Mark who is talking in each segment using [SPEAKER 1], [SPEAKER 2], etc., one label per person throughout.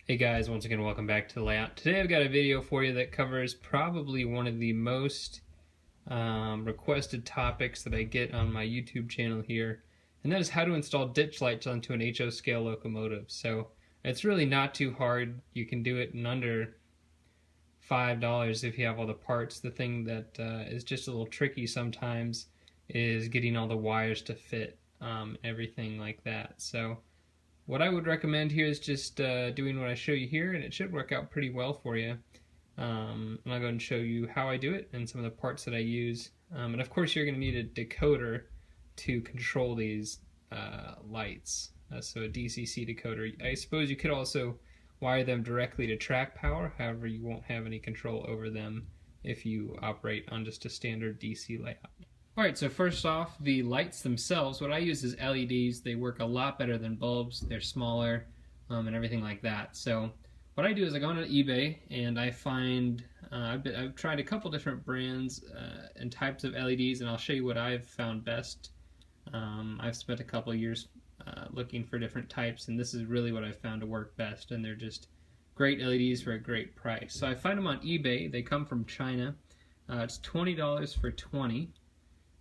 [SPEAKER 1] Hey guys, once again welcome back to Layout. Today I've got a video for you that covers probably one of the most requested topics that I get on my YouTube channel here, and that is how to install ditch lights onto an HO scale locomotive. So it's really not too hard. You can do it in under $5 if you have all the parts. The thing that is just a little tricky sometimes is getting all the wires to fit, everything like that. So what I would recommend here is just doing what I show you here, and it should work out pretty well for you. And I'll go ahead and show you how I do it and some of the parts that I use. And of course you're going to need a decoder to control these lights, so a DCC decoder. I suppose you could also wire them directly to track power, however you won't have any control over them if you operate on just a standard DC layout. Alright, so first off, the lights themselves, what I use is LEDs. They work a lot better than bulbs. They're smaller and everything like that. So what I do is I go on eBay and I find, I've tried a couple different brands and types of LEDs, and I'll show you what I've found best. I've spent a couple of years looking for different types, and this is really what I've found to work best, and they're just great LEDs for a great price. So I find them on eBay. They come from China. It's $20 for 20.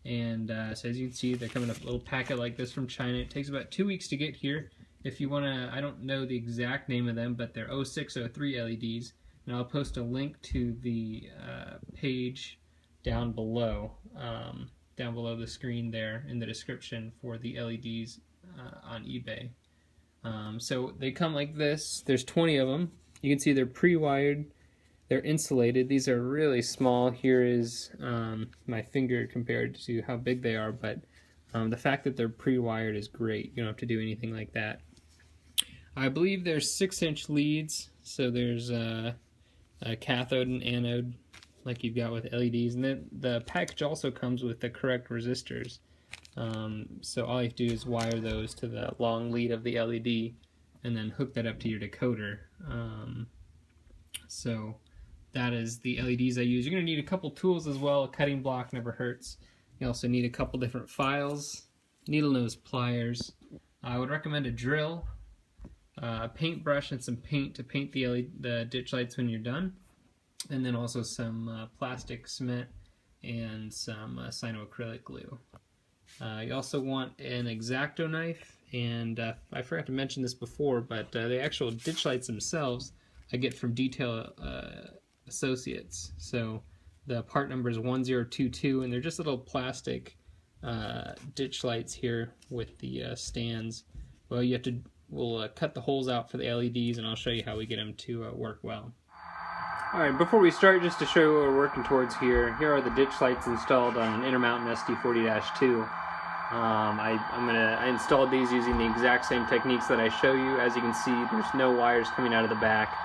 [SPEAKER 1] And so as you can see, they're coming up a little packet like this from China. It takes about 2 weeks to get here. If you want to, I don't know the exact name of them, but they're 0603 LEDs. And I'll post a link to the page down below the screen there in the description for the LEDs on eBay. So they come like this. There's 20 of them. You can see they're pre-wired. They're insulated. These are really small. Here is my finger compared to how big they are, but the fact that they're pre-wired is great. You don't have to do anything like that. I believe there's 6-inch leads, so there's a cathode and anode like you've got with LEDs, and then the package also comes with the correct resistors. So all you have to do is wire those to the long lead of the LED and then hook that up to your decoder. So that is the LEDs I use. You're going to need a couple tools as well. A cutting block never hurts. You also need a couple different files, needle nose pliers. I would recommend a drill, a paintbrush, and some paint to paint the ditch lights when you're done. And then also some plastic cement and some cyanoacrylic glue. You also want an X-Acto knife, and I forgot to mention this before, but the actual ditch lights themselves I get from Detail Associates. So the part number is 1022, and they're just little plastic ditch lights here with the stands. Well, we'll cut the holes out for the LEDs, and I'll show you how we get them to work well. Alright, before we start, just to show you what we're working towards here are the ditch lights installed on an Intermountain SD40-2. I installed these using the exact same techniques that I show you. As you can see, there's no wires coming out of the back.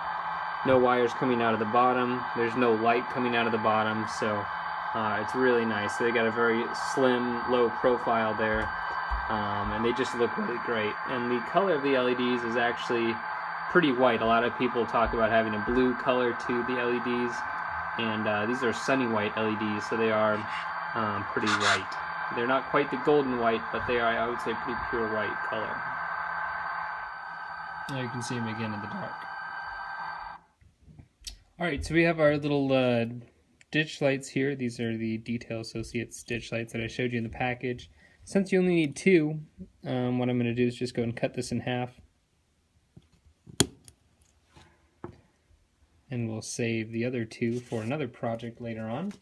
[SPEAKER 1] No wires coming out of the bottom. There's no light coming out of the bottom, so it's really nice. They got a very slim, low profile there, and they just look really great. And the color of the LEDs is actually pretty white. A lot of people talk about having a blue color to the LEDs, and these are sunny white LEDs, so they are pretty white. They're not quite the golden white, but they are, I would say, pretty pure white color. Now you can see them again in the dark. Alright, so we have our little ditch lights here. These are the Detail Associates ditch lights that I showed you in the package. Since you only need two, what I'm going to do is just go and cut this in half. And we'll save the other two for another project later on.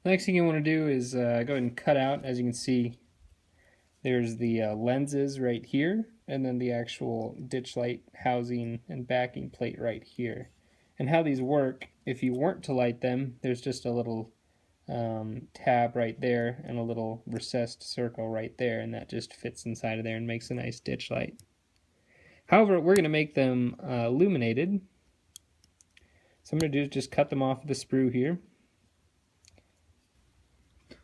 [SPEAKER 1] The next thing you want to do is go ahead and cut out, as you can see, there's the lenses right here, and then the actual ditch light housing and backing plate right here. And how these work, if you weren't to light them, there's just a little tab right there and a little recessed circle right there, and that just fits inside of there and makes a nice ditch light. However, we're going to make them illuminated. So I'm going to do is just cut them off with the sprue here.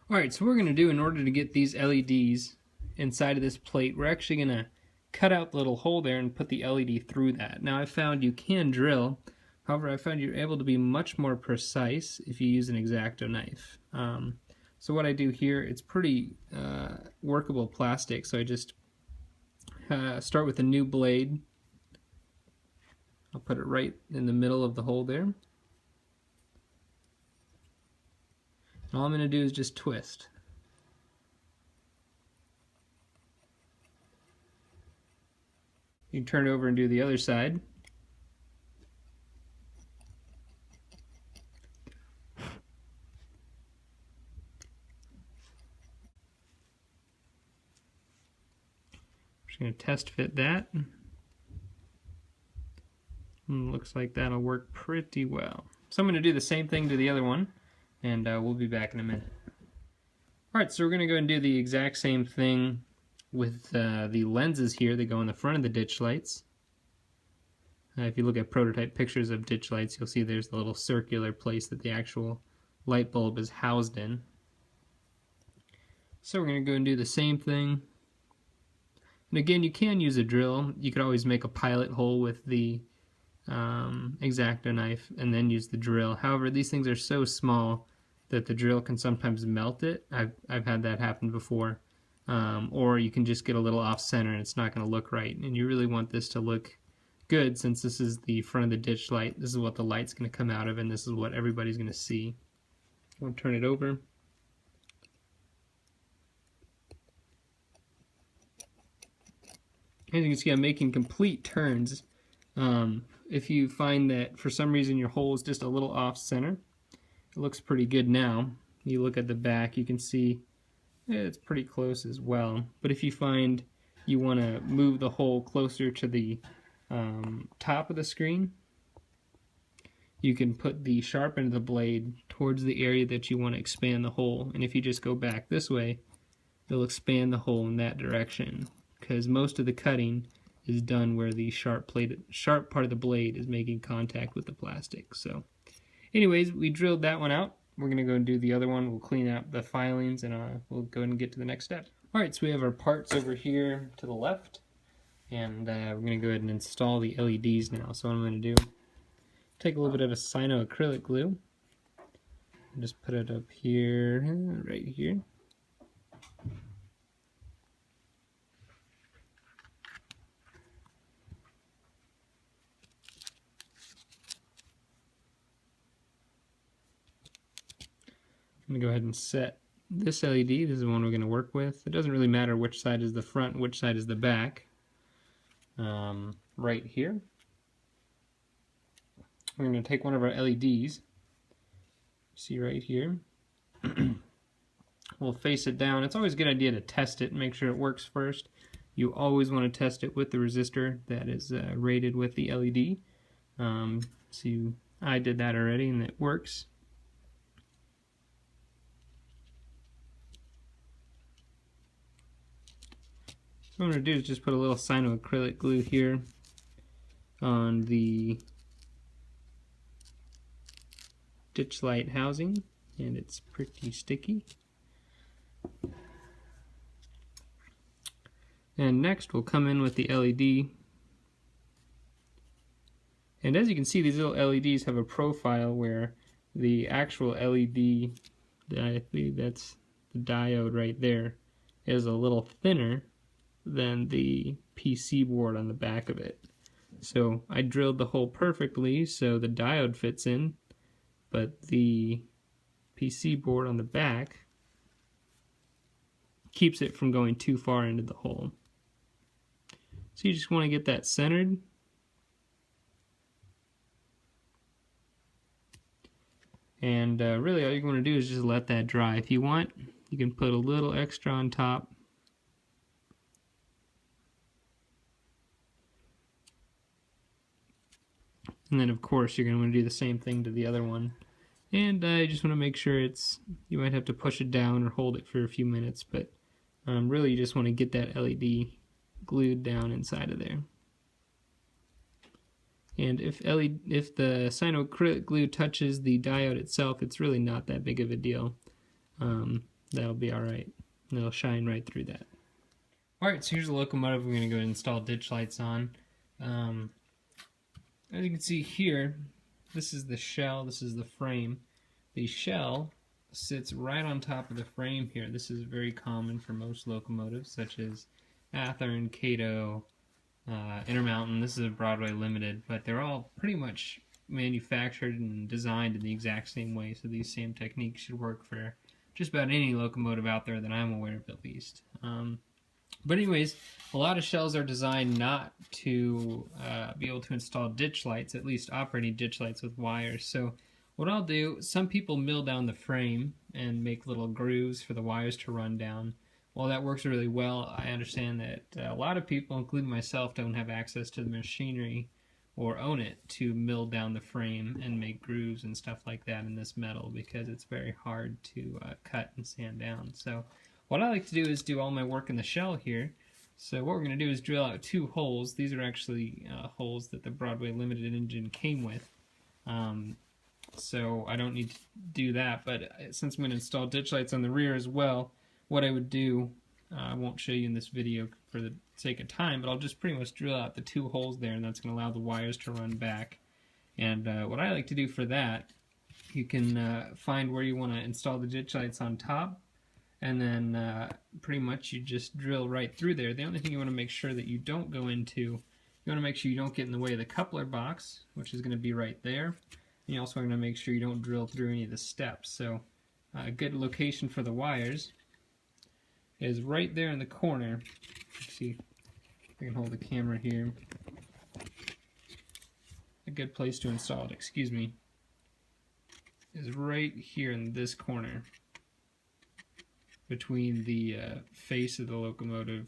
[SPEAKER 1] Alright, so what we're going to do in order to get these LEDs inside of this plate, we're actually going to cut out the little hole there and put the LED through that. Now I found you can drill, however I found you're able to be much more precise if you use an X-Acto knife. So what I do here, it's pretty workable plastic, so I just start with a new blade. I'll put it right in the middle of the hole there. And all I'm going to do is just twist. You can turn it over and do the other side. Just going to test fit that. Looks like that'll work pretty well. So I'm going to do the same thing to the other one, and we'll be back in a minute. Alright, so we're going to go and do the exact same thing with the lenses here that go in the front of the ditch lights. If you look at prototype pictures of ditch lights, you'll see there's the little circular place that the actual light bulb is housed in. So we're going to go and do the same thing. And again, you can use a drill. You could always make a pilot hole with the X-Acto knife and then use the drill. However, these things are so small that the drill can sometimes melt it. I've had that happen before. Or you can just get a little off center and it's not going to look right. And you really want this to look good, since this is the front of the ditch light. This is what the light's going to come out of, and this is what everybody's going to see. I'm going to turn it over. As you can see, I'm making complete turns. If you find that for some reason your hole is just a little off center, it looks pretty good now. You look at the back, you can see it's pretty close as well. But if you find you want to move the hole closer to the top of the screen, you can put the sharp end of the blade towards the area that you want to expand the hole. And if you just go back this way, it'll expand the hole in that direction, because most of the cutting is done where the sharp part of the blade is making contact with the plastic. So anyways, we drilled that one out. We're going to go and do the other one. We'll clean up the filings and we'll go ahead and get to the next step. Alright, so we have our parts over here to the left, and we're going to go ahead and install the LEDs now. So what I'm going to do, take a little bit of a cyanoacrylic glue and just put it up here, right here. I'm going to go ahead and set this LED. This is the one we're going to work with. It doesn't really matter which side is the front, which side is the back. Right here, we're going to take one of our LEDs. See right here. We'll face it down. It's always a good idea to test it and make sure it works first. You always want to test it with the resistor that is rated with the LED. I did that already and it works. What I'm going to do is just put a little cyanoacrylic glue here on the ditch light housing, and it's pretty sticky. And next we'll come in with the LED. And as you can see, these little LEDs have a profile where the actual LED, I believe that's the diode right there, is a little thinner than the PC board on the back of it. So I drilled the hole perfectly so the diode fits in, but the PC board on the back keeps it from going too far into the hole. So you just want to get that centered. And really all you're going to do is just let that dry. If you want, you can put a little extra on top. And then of course you're going to want to do the same thing to the other one. And I just want to make sure you might have to push it down or hold it for a few minutes, but really you just want to get that LED glued down inside of there. And if the cyanoacrylic glue touches the diode itself, it's really not that big of a deal. That'll be alright. It'll shine right through that. Alright, so here's the locomotive we're going to go ahead and install ditch lights on. As you can see here, this is the shell, this is the frame. The shell sits right on top of the frame here. This is very common for most locomotives, such as Athearn, Cato, Intermountain. This is a Broadway Limited, but they're all pretty much manufactured and designed in the exact same way, so these same techniques should work for just about any locomotive out there that I'm aware of, at least. But anyways, a lot of shells are designed not to be able to install ditch lights, at least operating ditch lights with wires. So what I'll do, some people mill down the frame and make little grooves for the wires to run down. While that works really well, I understand that a lot of people, including myself, don't have access to the machinery or own it to mill down the frame and make grooves and stuff like that in this metal, because it's very hard to cut and sand down. So what I like to do is do all my work in the shell here. So what we're going to do is drill out 2 holes. These are actually holes that the Broadway Limited engine came with. So I don't need to do that, but since I'm going to install ditch lights on the rear as well, what I would do, I won't show you in this video for the sake of time, but I'll just pretty much drill out the 2 holes there, and that's going to allow the wires to run back. And what I like to do for that, you can find where you want to install the ditch lights on top, and then pretty much you just drill right through there. The only thing you want to make sure that you don't go into, you want to make sure you don't get in the way of the coupler box, which is going to be right there. And you also want to make sure you don't drill through any of the steps. So a good location for the wires is right there in the corner. Let's see if I can hold the camera here. A good place to install it, excuse me, is right here in this corner between the face of the locomotive,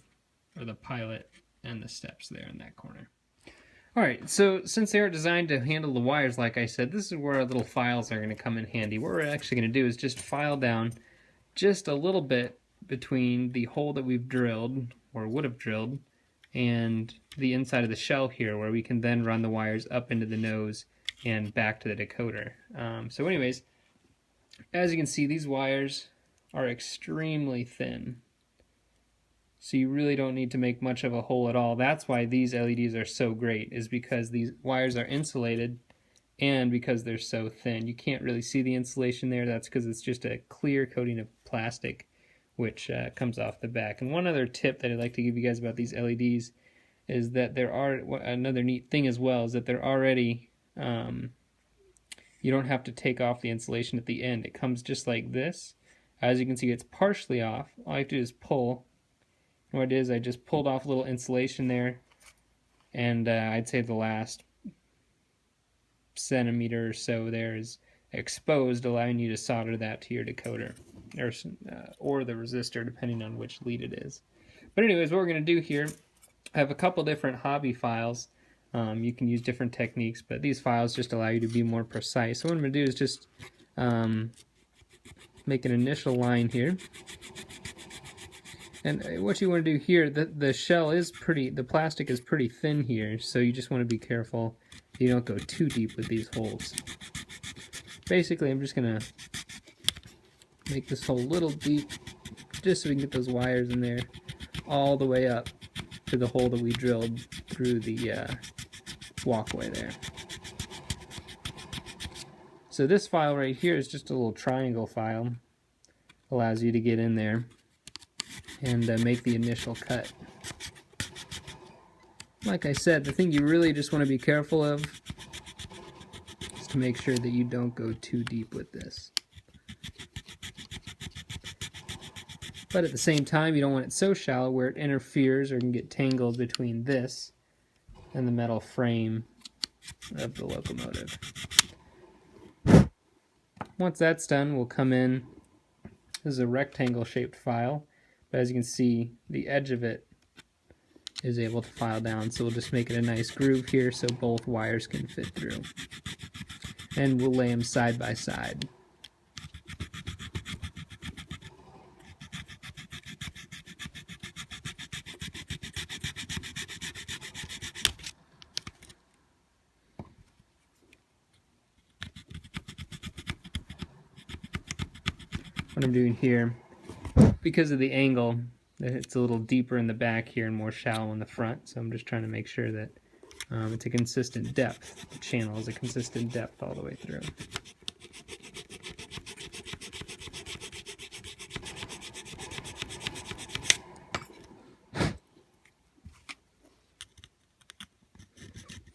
[SPEAKER 1] or the pilot, and the steps there in that corner. Alright, so since they are designed to handle the wires, like I said, this is where our little files are going to come in handy. What we're actually going to do is just file down just a little bit between the hole that we've drilled, or would have drilled, and the inside of the shell here, where we can then run the wires up into the nose and back to the decoder. So anyways, as you can see, these wires are extremely thin, so you really don't need to make much of a hole at all. That's why these LEDs are so great, is because these wires are insulated and because they're so thin. You can't really see the insulation there. That's because it's just a clear coating of plastic which comes off the back. And one other tip that I'd like to give you guys about these LEDs is that there are, another neat thing as well, is that they're already, you don't have to take off the insulation at the end. It comes just like this. As you can see, it's partially off. All I have to do is pull. And what it is, I just pulled off a little insulation there, and I'd say the last centimeter or so there is exposed, allowing you to solder that to your decoder, or the resistor, depending on which lead it is. But anyways, what we're going to do here, I have a couple different hobby files. You can use different techniques, but these files just allow you to be more precise. So what I'm going to do is just make an initial line here. And what you want to do here, the shell is the plastic is pretty thin here, so you just want to be careful you don't go too deep with these holes. Basically, I'm just going to make this hole a little deep, just so we can get those wires in there, all the way up to the hole that we drilled through the walkway there. So this file right here is just a little triangle file. Allows you to get in there and make the initial cut. Like I said, the thing you really just want to be careful of is to make sure that you don't go too deep with this. But at the same time, you don't want it so shallow where it interferes or can get tangled between this and the metal frame of the locomotive. Once that's done, we'll come in. This is a rectangle shaped file, but as you can see, the edge of it is able to file down, so we'll just make it a nice groove here so both wires can fit through. And we'll lay them side by side. What I'm doing here, because of the angle, it's a little deeper in the back here and more shallow in the front, so I'm just trying to make sure that it's a consistent depth. The channel is a consistent depth all the way through.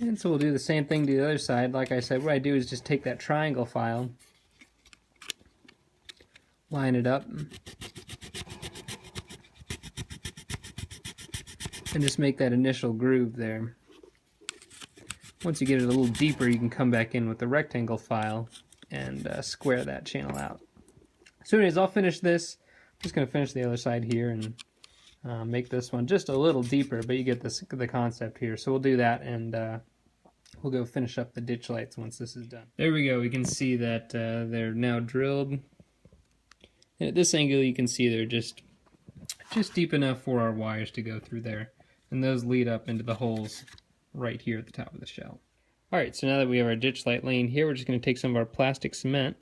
[SPEAKER 1] And so we'll do the same thing to the other side. Like I said, what I do is just take that triangle file, line it up, and just make that initial groove there. Once you get it a little deeper, you can come back in with the rectangle file and square that channel out. So anyways, I'll finish this. I'm just going to finish the other side here and make this one just a little deeper, but you get the concept here. So we'll do that, and we'll go finish up the ditch lights once this is done. There we go. We can see that they're now drilled. And at this angle, you can see they're just deep enough for our wires to go through there. And those lead up into the holes right here at the top of the shell. Alright, so now that we have our ditch light laying here, we're just going to take some of our plastic cement,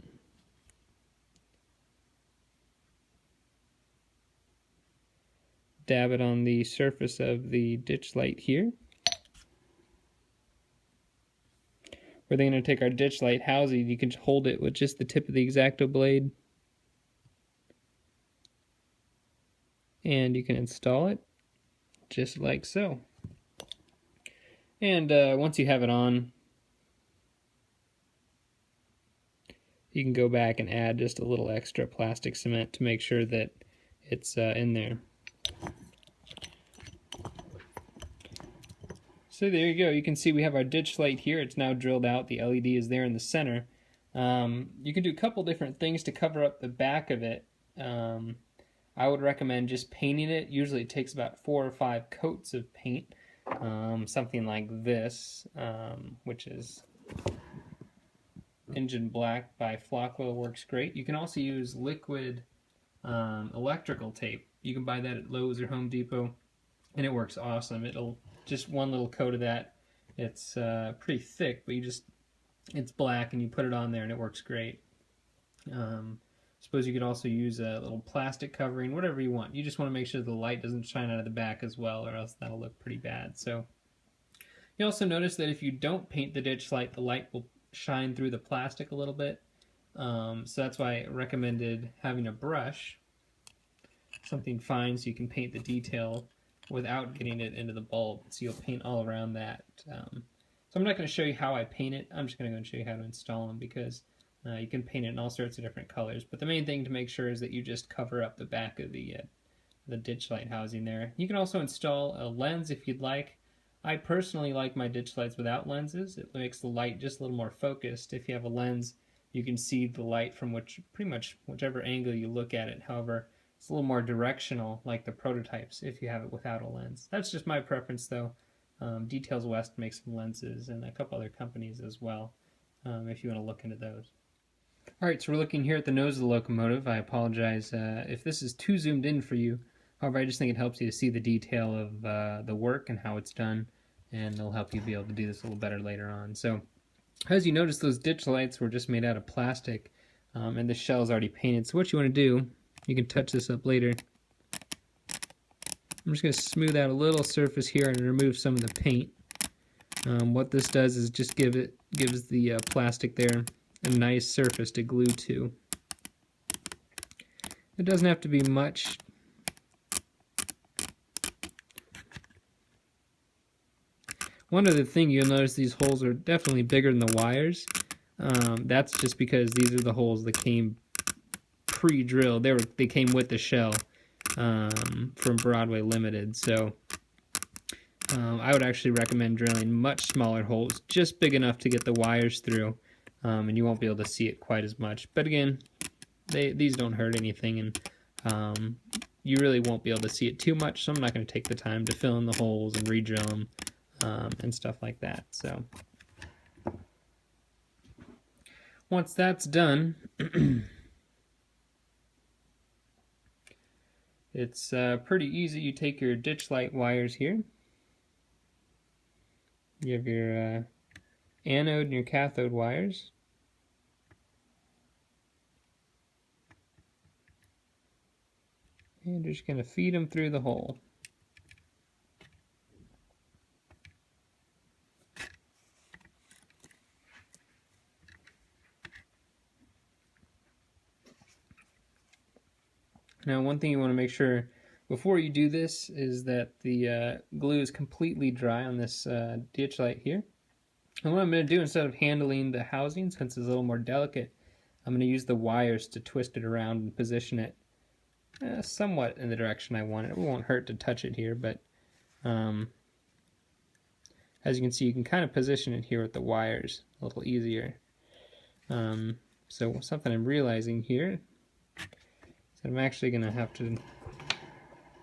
[SPEAKER 1] dab it on the surface of the ditch light here. We're then going to take our ditch light housing. You can hold it with just the tip of the X-Acto blade, and you can install it just like so. And once you have it on, you can go back and add just a little extra plastic cement to make sure that it's in there. So there you go. You can see we have our ditch light here. It's now drilled out. The LED is there in the center. You can do a couple different things to cover up the back of it. I would recommend just painting it. Usually it takes about 4 or 5 coats of paint. Something like this, which is Engine Black by Flockwell, works great. You can also use liquid electrical tape. You can buy that at Lowe's or Home Depot, and it works awesome. It'll just one little coat of that. It's pretty thick, but it's black, and you put it on there, and it works great. Suppose you could also use a little plastic covering, whatever you want. You just want to make sure the light doesn't shine out of the back as well, or else that'll look pretty bad. So you also notice that if you don't paint the ditch light, the light will shine through the plastic a little bit. So that's why I recommended having a brush, something fine, so you can paint the detail without getting it into the bulb. So you'll paint all around that. So I'm not going to show you how I paint it. I'm just going to go and show you how to install them, because you can paint it in all sorts of different colors, but the main thing to make sure is that you just cover up the back of the ditch light housing there. You can also install a lens if you'd like. I personally like my ditch lights without lenses. It makes the light just a little more focused. If you have a lens, you can see the light from pretty much whichever angle you look at it. However, it's a little more directional, like the prototypes, if you have it without a lens. That's just my preference, though. Details West makes some lenses, and a couple other companies as well, if you want to look into those. Alright, so we're looking here at the nose of the locomotive. I apologize if this is too zoomed in for you. However, I just think it helps you to see the detail of the work and how it's done, and it'll help you be able to do this a little better later on. So, as you notice, those ditch lights were just made out of plastic, and the shell is already painted. So what you want to do, you can touch this up later. I'm just going to smooth out a little surface here and remove some of the paint. What this does is just gives the plastic there a nice surface to glue to. It doesn't have to be much. One other thing, you'll notice these holes are definitely bigger than the wires. That's just because these are the holes that came pre-drilled. They came with the shell from Broadway Limited. So I would actually recommend drilling much smaller holes, just big enough to get the wires through. And you won't be able to see it quite as much. But again, these don't hurt anything, and you really won't be able to see it too much, so I'm not going to take the time to fill in the holes and re-drill them and stuff like that. So once that's done, it's pretty easy. You take your ditch light wires here. You have your anode and your cathode wires. And you're just going to feed them through the hole. Now, one thing you want to make sure before you do this is that the glue is completely dry on this ditch light here. And what I'm going to do, instead of handling the housing, since it's a little more delicate, I'm going to use the wires to twist it around and position it somewhat in the direction I want it. It won't hurt to touch it here, but as you can see, you can kind of position it here with the wires a little easier. So something I'm realizing here is that I'm actually going to have to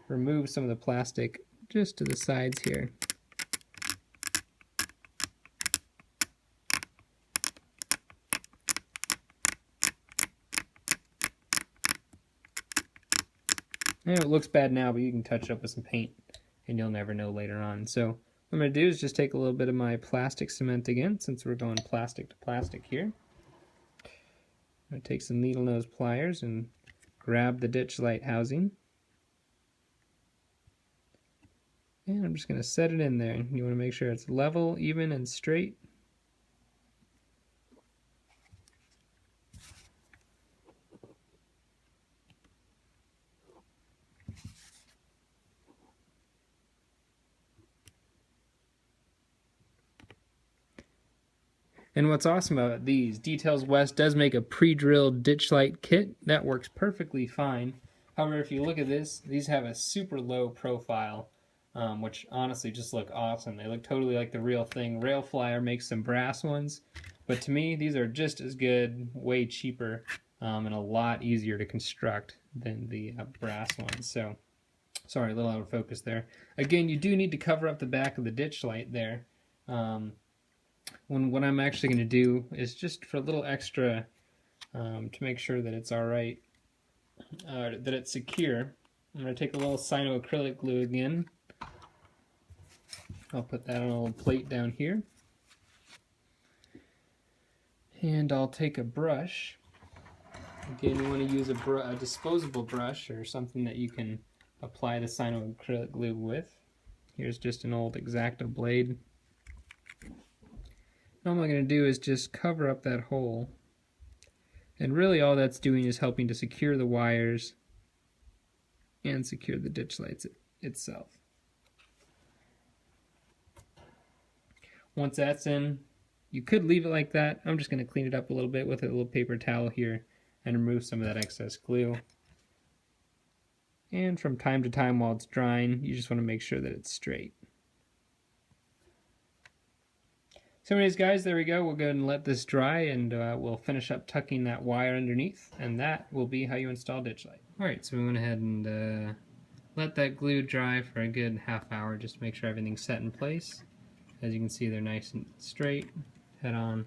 [SPEAKER 1] remove some of the plastic just to the sides here. I know it looks bad now, but you can touch it up with some paint and you'll never know later on. So what I'm going to do is just take a little bit of my plastic cement again, since we're going plastic to plastic here. I'm going to take some needle nose pliers and grab the ditch light housing. And I'm just going to set it in there. You want to make sure it's level, even, and straight. And what's awesome about these, Details West does make a pre-drilled ditch light kit. That works perfectly fine. However, if you look at this, these have a super low profile, which honestly just look awesome. They look totally like the real thing. Railflyer makes some brass ones, but to me, these are just as good, way cheaper, and a lot easier to construct than the brass ones. So, sorry, a little out of focus there. Again, you do need to cover up the back of the ditch light there. What I'm actually going to do is, just for a little extra, to make sure that it's alright, that it's secure, I'm going to take a little cyanoacrylic glue again. I'll put that on a little plate down here. And I'll take a brush. Again, you want to use a disposable brush or something that you can apply the cyanoacrylic glue with. Here's just an old X-Acto blade. All I'm going to do is just cover up that hole, and really all that's doing is helping to secure the wires and secure the ditch lights itself. Once that's in, you could leave it like that. I'm just going to clean it up a little bit with a little paper towel here and remove some of that excess glue. And from time to time while it's drying, you just want to make sure that it's straight. So anyways, guys, there we go. We'll go ahead and let this dry, and we'll finish up tucking that wire underneath, and that will be how you install ditch light. Alright, so we went ahead and let that glue dry for a good half hour just to make sure everything's set in place. As you can see, they're nice and straight, head on,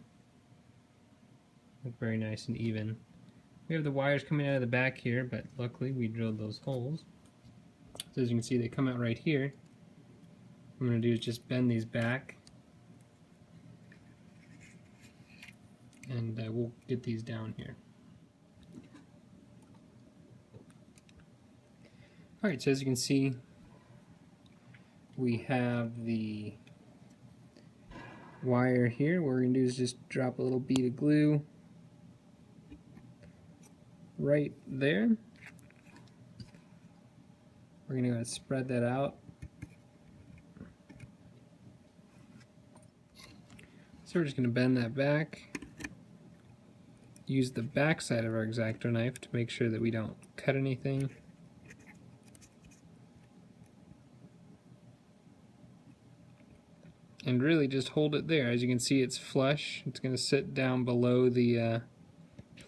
[SPEAKER 1] look very nice and even. We have the wires coming out of the back here, but luckily we drilled those holes. So as you can see, they come out right here. What I'm going to do is just bend these back, and we'll get these down here. Alright, so as you can see, we have the wire here. What we're going to do is just drop a little bead of glue right there. We're going to go ahead and spread that out. So we're just going to bend that back. Use the back side of our X-Acto knife to make sure that we don't cut anything. And really just hold it there. As you can see, it's flush. It's going to sit down below the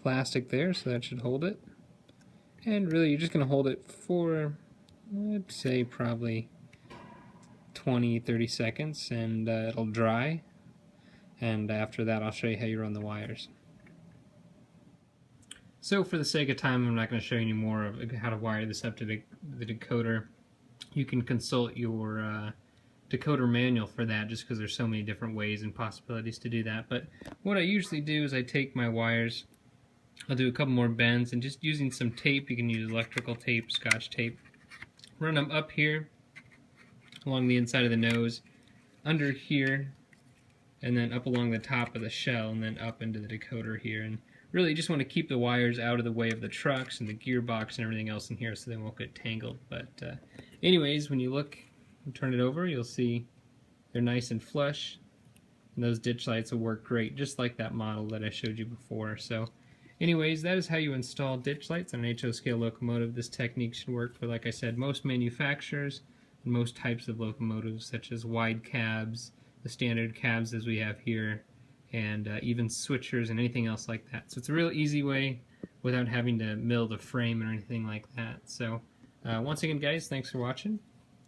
[SPEAKER 1] plastic there, so that should hold it. And really, you're just going to hold it for, I'd say, probably 20-30 seconds, and it'll dry. And after that, I'll show you how you run the wires. So for the sake of time, I'm not going to show you any more of how to wire this up to the decoder. You can consult your decoder manual for that, just because there's so many different ways and possibilities to do that. But what I usually do is I take my wires, I'll do a couple more bends, and just using some tape, you can use electrical tape, Scotch tape, run them up here along the inside of the nose, under here, and then up along the top of the shell, and then up into the decoder here. And really, you just want to keep the wires out of the way of the trucks and the gearbox and everything else in here so they won't get tangled. But anyways, when you look and turn it over, you'll see they're nice and flush, and those ditch lights will work great, just like that model that I showed you before. So anyways, that is how you install ditch lights on an HO scale locomotive. This technique should work for, like I said, most manufacturers and most types of locomotives, such as wide cabs, the standard cabs as we have here, and even switchers and anything else like that. So it's a real easy way without having to mill the frame or anything like that. So once again, guys, thanks for watching.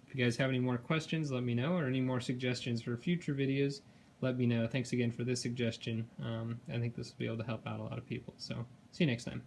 [SPEAKER 1] If you guys have any more questions, let me know, or any more suggestions for future videos, let me know. Thanks again for this suggestion. I think this will be able to help out a lot of people. So see you next time.